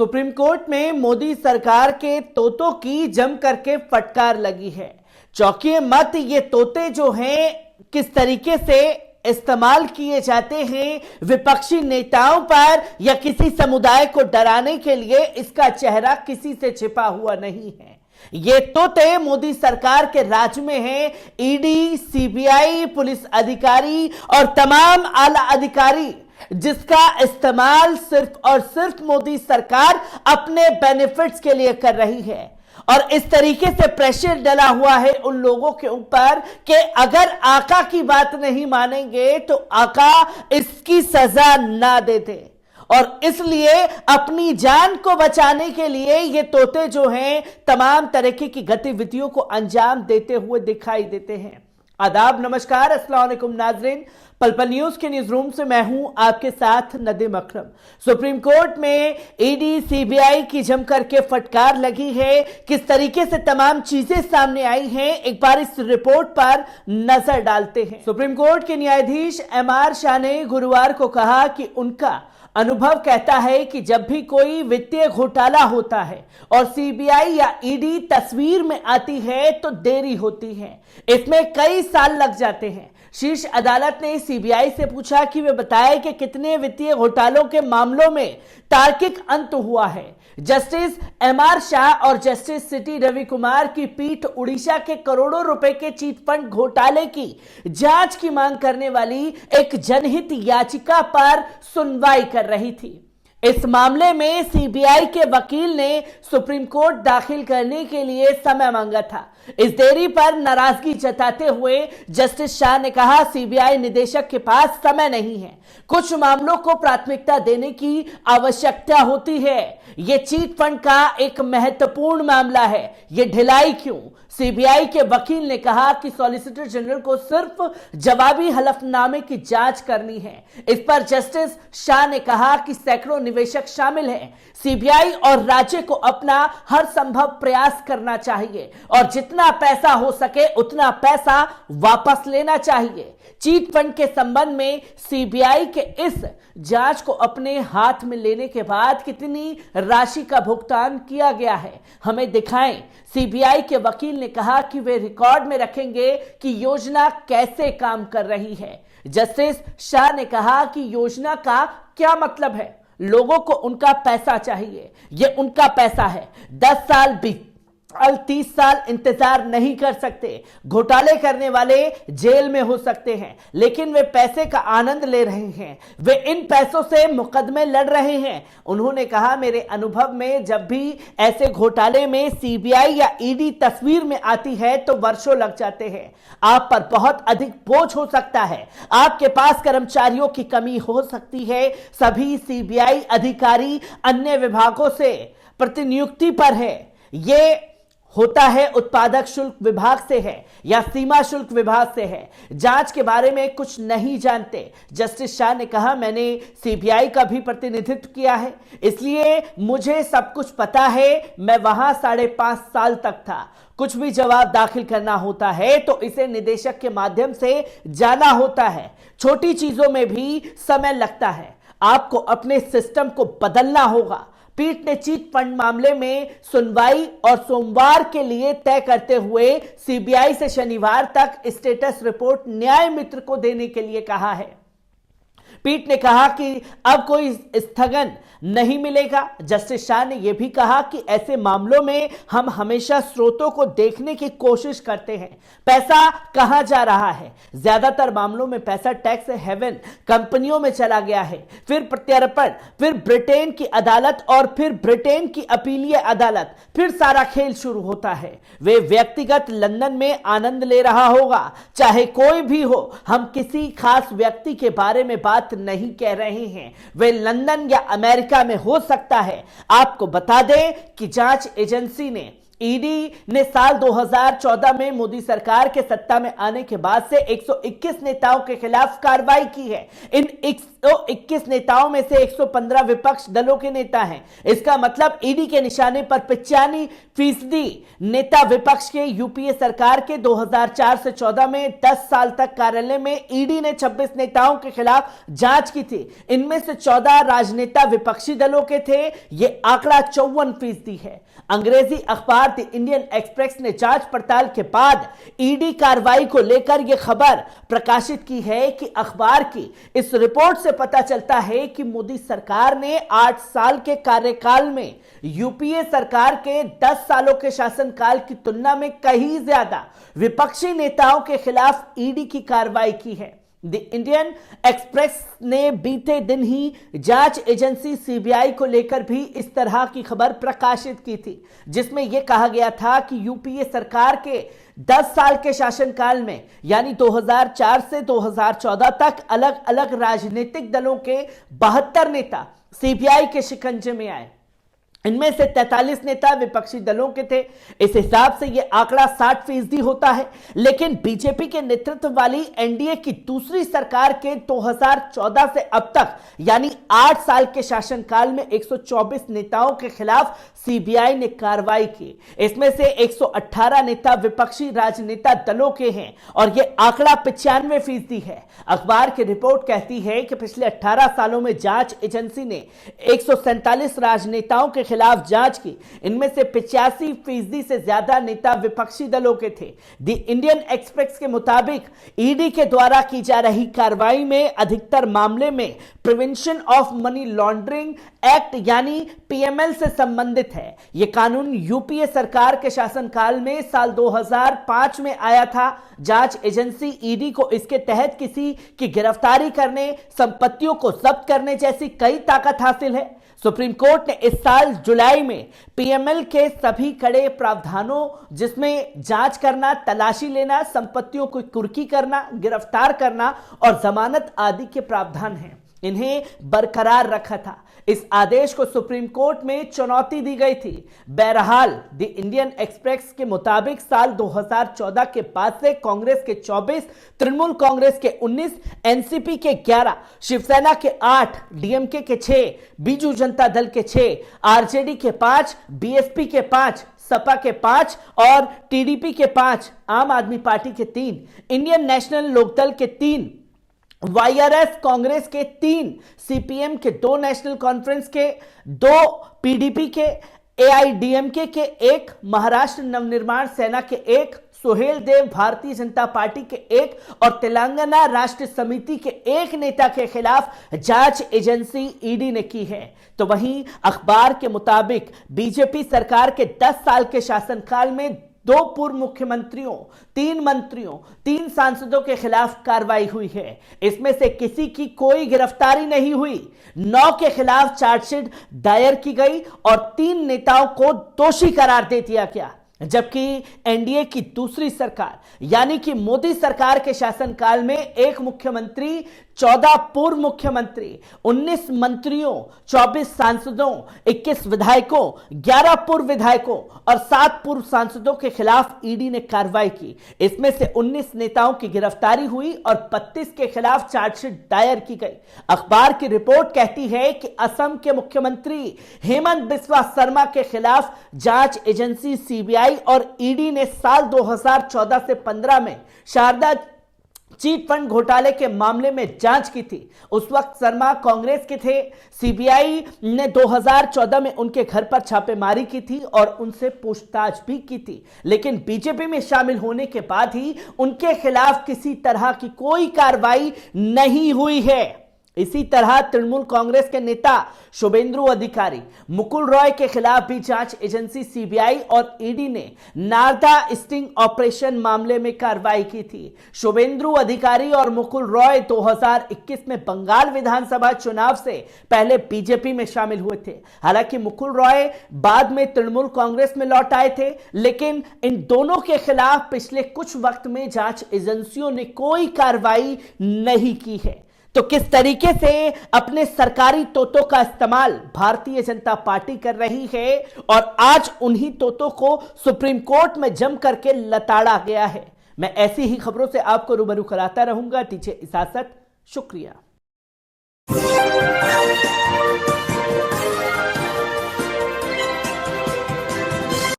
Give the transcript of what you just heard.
Supreme court में मोदी सरकार के तोतों की जम करके फटकार लगी है। चौंकिए मत, ये तोते जो हैं किस तरीके से इस्तेमाल किए जाते हैं विपक्षी नेताओं पर या किसी समुदाय को डराने के लिए, इसका चेहरा किसी से छिपा हुआ नहीं है। ये तोते मोदी सरकार के राज में हैं। ईडी, सीबीआई, पुलिस अधिकारी और तमाम आला अधिकारी जिसका इस्तेमाल सिर्फ और सिर्फ मोदी सरकार अपने बेनिफिट्स के लिए कर रही है। और इस तरीके से प्रेशर डला हुआ है उन लोगों के ऊपर कि अगर आका की बात नहीं मानेंगे तो आका इसकी सजा ना देते। और इसलिए अपनी जान को बचाने के लिए ये तोते जो हैं तमाम तरीके की गतिविधियों को अंजाम देते हुए दिखाई देते हैं। आदाब, नमस्कार, अस्सलाम वालेकुम नाजरीन। पल पल न्यूज के न्यूज रूम से मैं हूं आपके साथ नदीम अकरम। सुप्रीम कोर्ट में ईडी, सीबीआई की जमकर के फटकार लगी है। किस तरीके से तमाम चीजें सामने आई हैं, एक बार इस रिपोर्ट पर नजर डालते हैं। सुप्रीम कोर्ट के न्यायाधीश एमआर शाह ने गुरुवार को कहा कि उनका अनुभव कहता है कि जब भी कोई वित्तीय घोटाला होता है और सीबीआई या ईडी तस्वीर में आती है तो देरी होती है, इसमें कई साल लग जाते हैं। शीर्ष अदालत ने सीबीआई से पूछा कि वे बताएं कि कितने वित्तीय घोटालों के मामलों में तार्किक अंत हुआ है। जस्टिस एमआर शाह और जस्टिस सिटी रवि कुमार की पीठ उड़ीसा के करोड़ों रुपए के चीट फंड घोटाले की जांच की मांग करने वाली एक जनहित याचिका पर सुनवाई कर रही थी। इस मामले में सीबीआई के वकील ने सुप्रीम कोर्ट दाखिल करने के लिए समय मांगा था। इस देरी पर नाराजगी जताते हुए जस्टिस शाह ने कहा, सीबीआई निदेशक के पास समय नहीं है, कुछ मामलों को प्राथमिकता देने की आवश्यकता होती है। यह चीट फंड का एक महत्वपूर्ण मामला है, यह ढिलाई क्यों? सीबीआई के वकील ने कहा कि सॉलिसिटर जनरल को सिर्फ जवाबी हलफनामे की जांच करनी है। इस पर जस्टिस शाह ने कहा कि सैकड़ों निवेशक शामिल हैं, सीबीआई और राज्य को अपना हर संभव प्रयास करना चाहिए और जितना पैसा हो सके उतना पैसा वापस लेना चाहिए। चीट फंड के संबंध में सीबीआई के इस जांच को अपने हाथ में लेने के बाद कितनी राशि का भुगतान किया गया है, हमें दिखाएं। सीबीआई के वकील ने कहा कि वे रिकॉर्ड में रखेंगे कि योजना कैसे काम कर रही है। जस्टिस शाह ने कहा कि योजना का क्या मतलब है? लोगों को उनका पैसा चाहिए, ये उनका पैसा है। 10 साल 30 साल इंतजार नहीं कर सकते। घोटाले करने वाले जेल में हो सकते हैं, लेकिन वे पैसे का आनंद ले रहे हैं, वे इन पैसों से मुकदमे लड़ रहे हैं। उन्होंने कहा, मेरे अनुभव में जब भी ऐसे घोटाले में सीबीआई या ईडी तस्वीर में आती है तो वर्षों लग जाते हैं। आप पर बहुत अधिक बोझ हो सकता है, आपके पास कर्मचारियों की कमी हो सकती है। सभी सीबीआई अधिकारी अन्य विभागों से प्रतिनियुक्ति पर है। ये होता है उत्पादक शुल्क विभाग से है या सीमा शुल्क विभाग से है, जांच के बारे में कुछ नहीं जानते। जस्टिस शाह ने कहा, मैंने सीबीआई का भी प्रतिनिधित्व किया है, इसलिए मुझे सब कुछ पता है। मैं वहां 5.5 साल तक था। कुछ भी जवाब दाखिल करना होता है तो इसे निदेशक के माध्यम से जाना होता है। छोटी चीजों में भी समय लगता है, आपको अपने सिस्टम को बदलना होगा। पीठ ने चीट फंड मामले में सुनवाई और सोमवार के लिए तय करते हुए सीबीआई से शनिवार तक स्टेटस रिपोर्ट न्याय मित्र को देने के लिए कहा है। पीठ ने कहा कि अब कोई स्थगन नहीं मिलेगा। जस्टिस शाह ने यह भी कहा कि ऐसे मामलों में हम हमेशा स्रोतों को देखने की कोशिश करते हैं, पैसा कहां जा रहा है। ज्यादातर मामलों में पैसा टैक्स हेवन कंपनियों में चला गया है, फिर प्रत्यार्पण, फिर ब्रिटेन की अदालत और फिर ब्रिटेन की अपीलीय अदालत, फिर सारा खेल शुरू होता है। वे व्यक्तिगत लंदन में आनंद ले रहा होगा, चाहे कोई भी हो। हम किसी खास व्यक्ति के बारे में बात नहीं कह रहे हैं, वे लंदन या अमेरिका में हो सकता है। आपको बता दें कि जांच एजेंसी ने ईडी ने साल 2014 में मोदी सरकार के सत्ता में आने के बाद से 121 नेताओं के खिलाफ कार्रवाई की है। इन 121 नेताओं में से 115 विपक्ष दलों के नेता हैं। इसका मतलब ईडी के निशाने पर 95% नेता विपक्ष के। यूपीए सरकार के 2004 से 14 में 10 साल तक कार्यालय में ईडी ने 26 नेताओं के खिलाफ जांच की थी। इनमें से 14 राजनेता विपक्षी दलों के थे। यह आंकड़ा 54% है। अंग्रेजी अखबार द इंडियन एक्सप्रेस ने जांच पड़ताल के बाद ईडी कार्रवाई को लेकर यह खबर प्रकाशित की है कि अखबार की इस रिपोर्ट से पता चलता है कि मोदी सरकार ने 8 साल के कार्यकाल में यूपीए सरकार के 10 सालों के शासनकाल की तुलना में कहीं ज्यादा विपक्षी नेताओं के खिलाफ ईडी की कार्रवाई की है। द इंडियन एक्सप्रेस ने बीते दिन ही जांच एजेंसी सीबीआई को लेकर भी इस तरह की खबर प्रकाशित की थी, जिसमें यह कहा गया था कि यूपीए सरकार के 10 साल के शासनकाल में यानी 2004 से 2014 तक अलग अलग राजनीतिक दलों के 72 नेता सीबीआई के शिकंजे में आए। इनमें से 43 नेता विपक्षी दलों के थे। इस हिसाब से यह आंकड़ा 60% होता है। लेकिन बीजेपी के नेतृत्व वाली एनडीए की दूसरी सरकार के 2014 से अब तक यानी 8 साल के शासनकाल में 124 नेताओं के खिलाफ सीबीआई ने कार्रवाई की। इसमें से 118 नेता विपक्षी राजनेता दलों के हैं और यह आंकड़ा 95% है। अखबार की रिपोर्ट कहती है कि पिछले 18 सालों में जांच एजेंसी ने 147 राजनेताओं के खिलाफ जांच की। इनमें से 85% से ज्यादा नेता विपक्षी दलों के थे। द इंडियन एक्सप्रेस के मुताबिक ईडी के द्वारा की जा रही कार्रवाई में अधिकतर मामले में prevention of money laundering act यानी पीएमएल से संबंधित है। यह कानून यूपीए सरकार के शासनकाल में साल 2005 में आया था। जांच एजेंसी ईडी को इसके तहत किसी की गिरफ्तारी करने, संपत्तियों को जब्त करने जैसी कई ताकत हासिल है। सुप्रीम कोर्ट ने इस साल जुलाई में पीएमएल के सभी कड़े प्रावधानों, जिसमें जांच करना, तलाशी लेना, संपत्तियों को कुर्की करना, गिरफ्तार करना और जमानत आदि के प्रावधान हैं, इन्हें बरकरार रखा था। इस आदेश को सुप्रीम कोर्ट में चुनौती दी गई थी। बहरहाल द इंडियन एक्सप्रेस के मुताबिक साल 2014 के बाद से कांग्रेस के 24, तृणमूल कांग्रेस के 19, एनसीपी के 11, शिवसेना के 8, डीएमके के 6, बीजू जनता दल के 6, आरजेडी के 5, बीएसपी के 5, सपा के 5 और टीडीपी के 5, आम आदमी पार्टी के 3, इंडियन नेशनल लोकदल के 3, वाईआरएस कांग्रेस के 3, सीपीएम के 2, नेशनल कॉन्फ्रेंस के 2, पीडीपी के, एआईडीएमके के 1, महाराष्ट्र नवनिर्माण सेना के 1, सुहेल देव भारतीय जनता पार्टी के 1 और तेलंगाना राष्ट्र समिति के 1 नेता के खिलाफ जांच एजेंसी ईडी ने की है। तो वहीं अखबार के मुताबिक बीजेपी सरकार के 10 साल के शासनकाल में 2 पूर्व मुख्यमंत्रियों, 3 मंत्रियों, 3 सांसदों के खिलाफ कार्रवाई हुई है। इसमें से किसी की कोई गिरफ्तारी नहीं हुई। 9 के खिलाफ चार्जशीट दायर की गई और 3 नेताओं को दोषी करार दे दिया गया। जबकि एनडीए की दूसरी सरकार यानी कि मोदी सरकार के शासनकाल में 1 मुख्यमंत्री, 14 पूर्व मुख्यमंत्री, 19 मंत्रियों, 24 सांसदों, 21 विधायकों, 11 पूर्व विधायकों और 7 पूर्व सांसदों के खिलाफ ईडी ने कार्रवाई की। इसमें से 19 नेताओं की गिरफ्तारी हुई और 32 के खिलाफ चार्जशीट दायर की गई। अखबार की रिपोर्ट कहती है कि असम के मुख्यमंत्री हेमंत बिस्वा शर्मा के खिलाफ जांच एजेंसी सीबीआई और ईडी ने साल 2014 से 15 में शारदा चीट फंड घोटाले के मामले में जांच की थी। उस वक्त शर्मा कांग्रेस के थे। सीबीआई ने 2014 में उनके घर पर छापेमारी की थी और उनसे पूछताछ भी की थी, लेकिन बीजेपी में शामिल होने के बाद ही उनके खिलाफ किसी तरह की कोई कार्रवाई नहीं हुई है। इसी तरह तृणमूल कांग्रेस के नेता शुभेंदु अधिकारी, मुकुल रॉय के खिलाफ भी जांच एजेंसी सीबीआई और ईडी ने नारदा स्टिंग ऑपरेशन मामले में कार्रवाई की थी। शुभेंदु अधिकारी और मुकुल रॉय 2021 में बंगाल विधानसभा चुनाव से पहले बीजेपी में शामिल हुए थे। हालांकि मुकुल रॉय बाद में तृणमूल कांग्रेस में लौट आए थे, लेकिन इन दोनों के खिलाफ पिछले कुछ वक्त में जांच एजेंसियों ने कोई कार्रवाई नहीं की है। तो किस तरीके से अपने सरकारी तोतों का इस्तेमाल भारतीय जनता पार्टी कर रही है और आज उन्हीं तोतों को सुप्रीम कोर्ट में जम करके लताड़ा गया है। मैं ऐसी ही खबरों से आपको रूबरू कराता रहूंगा। दीजिए इजाजत, शुक्रिया।